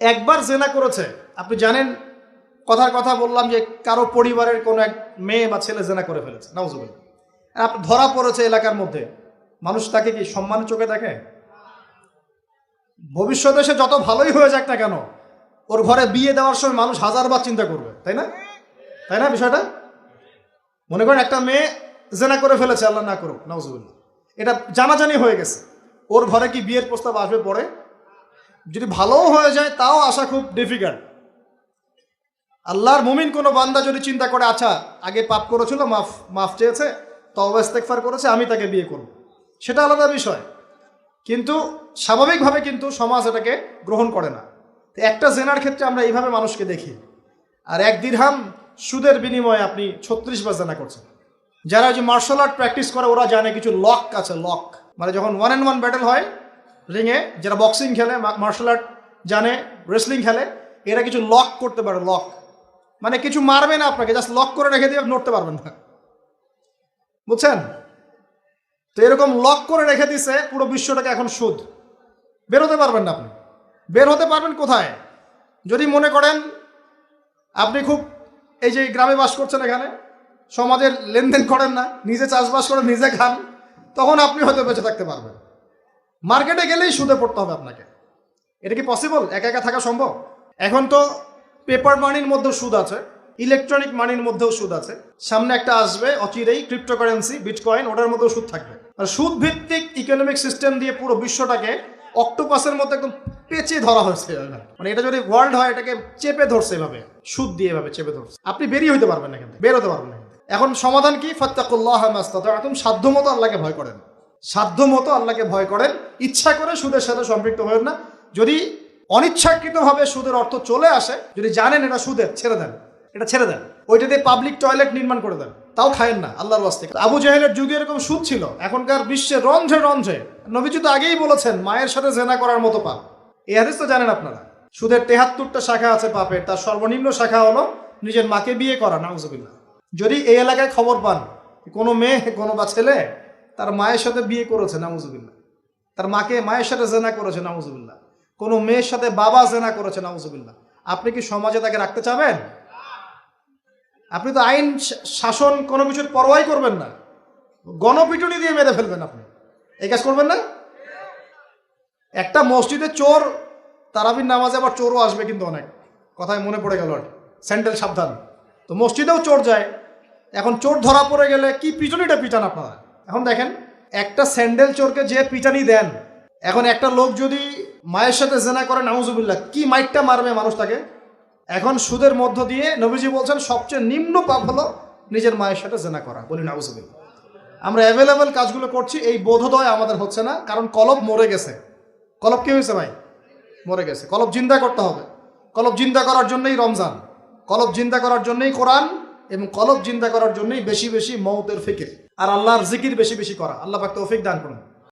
একবার জেনা করেছে, আপনি জানেন, কথার কথা বললাম যে কারো পরিবারের কোনো এক মেয়ে বা ছেলে জেনা করে ফেলেছে, নাউজুবিল্লাহ, আপনি ধরা পড়েছে এলাকার মধ্যে, মানুষ তাকে কি সম্মান চোখে দেখে? ভবিষ্যতে সে যত ভালোই হয়ে যাক না কেন, ওর ঘরে বিয়ে দেওয়ার সময় মানুষ হাজারবার চিন্তা করবে, তাই না? তাই না বিষয়টা? মনে করেন একটা মেয়ে জেনা করে ফেলেছে, আল্লাহ না করুক, নাউজুবিল্লাহ, এটা জানাজানি হয়ে গেছে, ওর ঘরে কি বিয়ের প্রস্তাব আসবে পরে? যদি ভালোও হয়ে যায় তাও আসা খুব ডিফিকাল্ট। আল্লাহর মুমিন কোনো বান্দা যদি চিন্তা করে, আচ্ছা আগে পাপ করেছিল, মাফ চেয়েছে, তওবা ইস্তেগফার করেছে, আমি তাকে বিয়ে করব, সেটা আলাদা বিষয়। কিন্তু স্বাভাবিকভাবে কিন্তু সমাজ এটাকে গ্রহণ করে না। তো একটা জেনার ক্ষেত্রে আমরা এইভাবে মানুষকে দেখি, আর 1 দিরহাম সুদের বিনিময়ে আপনি 36 বার জেনা করছেন। যারা যে মার্শাল আর্ট প্র্যাকটিস করে ওরা জানে কিছু লক আছে, লক মানে যখন 1-on-1 ব্যাটেল হয় রিংয়ে, যারা বক্সিং খেলে, মার্শাল আর্ট জানে, রেসলিং খেলে, এরা কিছু লক করতে পারে। লক মানে কিছু মারবে না আপনাকে, জাস্ট লক করে রেখে দিয়ে নড়তে পারবেন না, বুঝছেন? তো এরকম লক করে রেখে দিছে পুরো বিশ্বটাকে, এখন সুদ, বেরোতে পারবেন না আপনি। বের হতে পারবেন কোথায়? যদি মনে করেন আপনি খুব, এই যে গ্রামে বাস করছেন, এখানে সমাজের লেনদেন করেন না, নিজে চাষবাস করেন, নিজে খান, তখন আপনি হয়তো বেঁচে থাকতে পারবেন। মার্কেটে গেলেই সুদে পড়তে হবে আপনাকে। এটা কি পসিবল? একা একা থাকা সম্ভব? এখন তো পেপার মানির মধ্যেও সুদ আছে, ইলেকট্রনিক মানির মধ্যেও সুদ আছে, সামনে একটা আসবে অচিরেই ক্রিপ্টোকারেন্সি, বিটকয়েন, ওটার মধ্যেও সুদ থাকবে। আর সুদ ভিত্তিক ইকোনমিক সিস্টেম দিয়ে পুরো বিশ্বটাকে অক্টোপাসের মধ্যে একদম পেঁচে ধরা হয়েছে। মানে এটা যদি ওয়ার্ল্ড হয়, এটাকে চেপে ধরছে এভাবে, সুদ দিয়ে এভাবে চেপে ধরছে। আপনি বেরিয়ে হইতে পারবেন না, এখান থেকে বের হতে পারবেন না। এখন সমাধান কি? ফাত্তাকুল্লাহ মাস্তাতা'তুম, সাধ্যমতো আল্লাহকে ভয় করেন, সাধ্যমতো আল্লাহকে ভয় করেন। ইচ্ছা করে সুদের সাথে সম্পৃক্ত হবেন না। যদি অনিচ্ছাকৃতভাবে সুদের অর্থ চলে আসে, যদি জানেন এটা সুদের, ছেড়ে দেন, এটা ছেড়ে দেন। ওইটা দিয়ে পাবলিক টয়লেট নির্মাণ করে দেন, তাও খায়েন না আল্লাহর ওয়াস্তে। আবু জাহেলের যুগে এরকম সুদ ছিল, এখনকার বিশ্বে রঞ্জে রঞ্জে। নবীজি তো আগেই বলেছেন মায়ের সাথে জেনা করার মতো পাপ। এই হাদিস তো জানেন আপনারা। সুদের 73টা শাখা আছে পাপের, তার সর্বনিম্ন শাখা হলো নিজের মাকে বিয়ে করা, নাউজুবিল্লাহ। যদি এই এলাকায় খবর পান কোনো মেয়ে, কোনো বা ছেলে তার মায়ের সাথে বিয়ে করেছে, নাউজুবিল্লাহ, তার মায়ের সাথে জেনা করেছে, নাউজুবিল্লাহ, কোনো মেয়ের সাথে বাবা জেনা করেছে, নাউজুবিল্লাহ, আপনি কি সমাজে তাকে রাখতে চাবেন? আপনি তো আইন শাসন কোনো কিছুর পরোয়াই করবেন না, গণপিটুনি দিয়ে মেরে ফেলবেন। আপনি এই কাজ করবেন না? একটা মসজিদে চোর, তারাবির নামাজে আবার চোরও আসবে, কিন্তু অনেক কথায় মনে পড়ে গেল, স্যান্ডেল সাবধান। তো মসজিদেও চোর যায়। এখন চোর ধরা পড়ে গেলে কি পিটুনিটা পিটান আপনারা? এখন দেখেন, একটা স্যান্ডেল চোরকে যে পিটানি দেন, এখন একটা লোক যদি মায়ের সাথে জেনা করে, নাউজুবিল্লাহ, কি মাইটটা মারবে মানুষ তাকে। এখন সুদের মধ্য দিয়ে নবীজি বলছেন সবচেয়ে নিম্ন পাপ হলো নিজের মায়ের সাথে জেনা করা। বলি নাউজুবিল্লাহ। আমরা অ্যাভেলেবেল কাজগুলো করছি, এই বোধোদয় আমাদের হচ্ছে না, কারণ কলব মরে গেছে। কলব কি হয়েছে ভাই? মরে গেছে। কলব জিন্দা করতে হবে। কলব জিন্দা করার জন্যই রমজান, কলব জিন্দা করার জন্যই কোরআন, এবং কলব জিন্দা করার জন্যই বেশি বেশি মওতের ফিকির আর আল্লাহর জিকির বেশি বেশি করা। আল্লাহ পাক তৌফিক দান করুন।